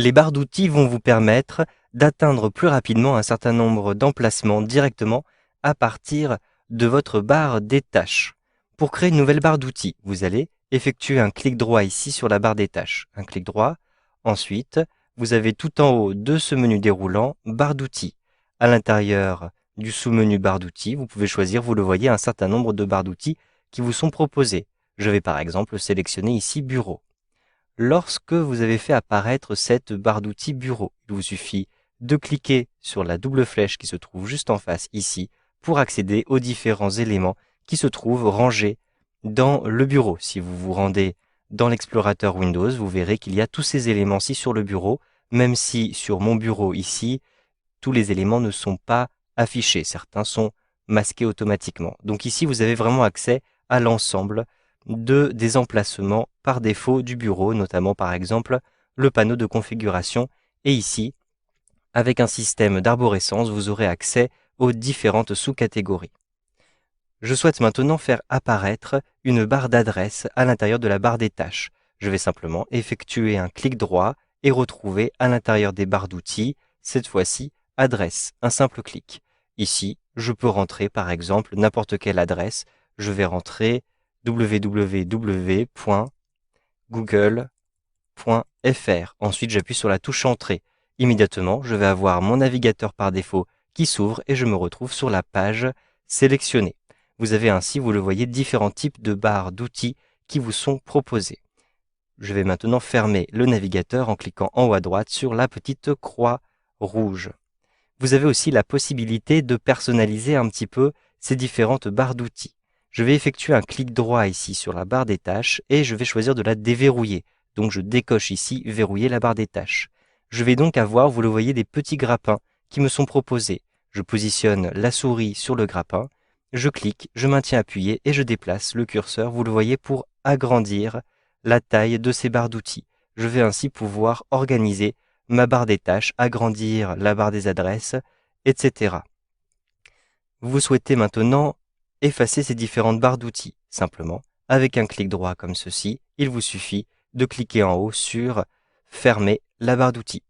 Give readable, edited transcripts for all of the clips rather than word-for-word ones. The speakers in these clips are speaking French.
Les barres d'outils vont vous permettre d'atteindre plus rapidement un certain nombre d'emplacements directement à partir de votre barre des tâches. Pour créer une nouvelle barre d'outils, vous allez effectuer un clic droit ici sur la barre des tâches. Un clic droit. Ensuite, vous avez tout en haut de ce menu déroulant barre d'outils. À l'intérieur du sous-menu barre d'outils, vous pouvez choisir, vous le voyez, un certain nombre de barres d'outils qui vous sont proposées. Je vais par exemple sélectionner ici bureau. Lorsque vous avez fait apparaître cette barre d'outils bureau, il vous suffit de cliquer sur la double flèche qui se trouve juste en face ici pour accéder aux différents éléments qui se trouvent rangés dans le bureau. Si vous vous rendez dans l'explorateur Windows, vous verrez qu'il y a tous ces éléments-ci sur le bureau, même si sur mon bureau ici, tous les éléments ne sont pas affichés. Certains sont masqués automatiquement. Donc ici, vous avez vraiment accès à l'ensemble des emplacements par défaut du bureau, notamment par exemple le panneau de configuration. Et ici, avec un système d'arborescence, vous aurez accès aux différentes sous-catégories. Je souhaite maintenant faire apparaître une barre d'adresse à l'intérieur de la barre des tâches. Je vais simplement effectuer un clic droit et retrouver à l'intérieur des barres d'outils, cette fois-ci, adresse, un simple clic. Ici, je peux rentrer par exemple n'importe quelle adresse. Je vais rentrer www.google.fr. Ensuite, j'appuie sur la touche Entrée. Immédiatement, je vais avoir mon navigateur par défaut qui s'ouvre et je me retrouve sur la page sélectionnée. Vous avez ainsi, vous le voyez, différents types de barres d'outils qui vous sont proposés. Je vais maintenant fermer le navigateur en cliquant en haut à droite sur la petite croix rouge. Vous avez aussi la possibilité de personnaliser un petit peu ces différentes barres d'outils. Je vais effectuer un clic droit ici sur la barre des tâches et je vais choisir de la déverrouiller. Donc je décoche ici verrouiller la barre des tâches. Je vais donc avoir, vous le voyez, des petits grappins qui me sont proposés. Je positionne la souris sur le grappin, je clique, je maintiens appuyé et je déplace le curseur, vous le voyez, pour agrandir la taille de ces barres d'outils. Je vais ainsi pouvoir organiser ma barre des tâches, agrandir la barre des adresses, etc. Vous souhaitez maintenant effacer ces différentes barres d'outils. Simplement, avec un clic droit comme ceci, il vous suffit de cliquer en haut sur Fermer la barre d'outils.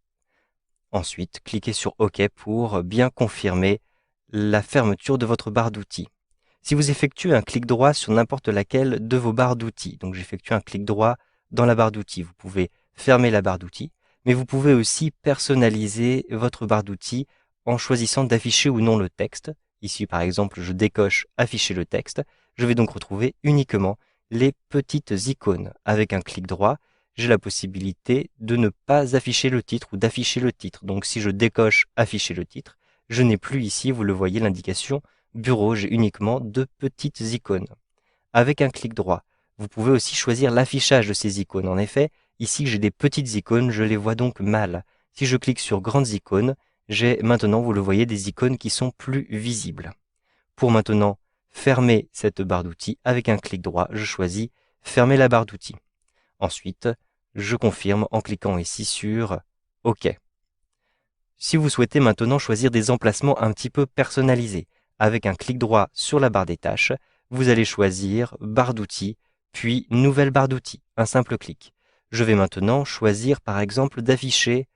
Ensuite, cliquez sur OK pour bien confirmer la fermeture de votre barre d'outils. Si vous effectuez un clic droit sur n'importe laquelle de vos barres d'outils, donc j'effectue un clic droit dans la barre d'outils, vous pouvez fermer la barre d'outils, mais vous pouvez aussi personnaliser votre barre d'outils en choisissant d'afficher ou non le texte. Ici, par exemple, je décoche afficher le texte. Je vais donc retrouver uniquement les petites icônes. Avec un clic droit, j'ai la possibilité de ne pas afficher le titre ou d'afficher le titre. Donc si je décoche afficher le titre, je n'ai plus ici, vous le voyez, l'indication bureau, j'ai uniquement deux petites icônes. Avec un clic droit, vous pouvez aussi choisir l'affichage de ces icônes. En effet, ici j'ai des petites icônes, je les vois donc mal. Si je clique sur grandes icônes, j'ai maintenant, vous le voyez, des icônes qui sont plus visibles. Pour maintenant fermer cette barre d'outils, avec un clic droit, je choisis fermer la barre d'outils. Ensuite, je confirme en cliquant ici sur OK. Si vous souhaitez maintenant choisir des emplacements un petit peu personnalisés, avec un clic droit sur la barre des tâches, vous allez choisir barre d'outils, puis nouvelle barre d'outils, un simple clic. Je vais maintenant choisir par exemple d'afficher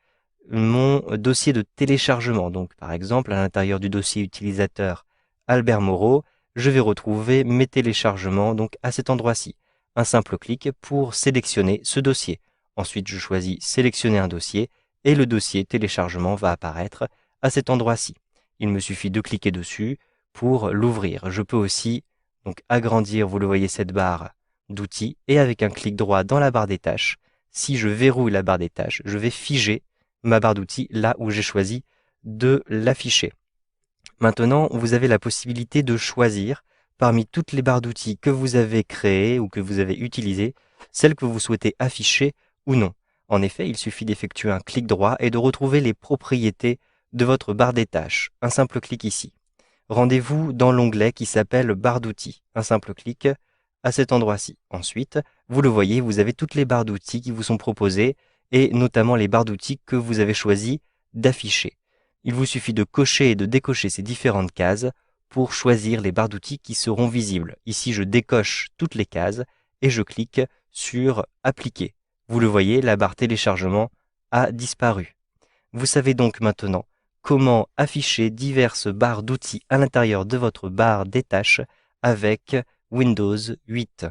mon dossier de téléchargement. Donc par exemple à l'intérieur du dossier utilisateur Albert Moreau, je vais retrouver mes téléchargements donc à cet endroit-ci. Un simple clic pour sélectionner ce dossier. Ensuite je choisis sélectionner un dossier et le dossier téléchargement va apparaître à cet endroit-ci. Il me suffit de cliquer dessus pour l'ouvrir. Je peux aussi donc agrandir, vous le voyez, cette barre d'outils et avec un clic droit dans la barre des tâches, si je verrouille la barre des tâches, je vais figer ma barre d'outils là où j'ai choisi de l'afficher. Maintenant, vous avez la possibilité de choisir parmi toutes les barres d'outils que vous avez créées ou que vous avez utilisées, celle que vous souhaitez afficher ou non. En effet, il suffit d'effectuer un clic droit et de retrouver les propriétés de votre barre des tâches. Un simple clic ici. Rendez-vous dans l'onglet qui s'appelle barre d'outils. Un simple clic à cet endroit-ci. Ensuite, vous le voyez, vous avez toutes les barres d'outils qui vous sont proposées et notamment les barres d'outils que vous avez choisi d'afficher. Il vous suffit de cocher et de décocher ces différentes cases pour choisir les barres d'outils qui seront visibles. Ici, je décoche toutes les cases et je clique sur Appliquer. Vous le voyez, la barre téléchargement a disparu. Vous savez donc maintenant comment afficher diverses barres d'outils à l'intérieur de votre barre des tâches avec Windows 8.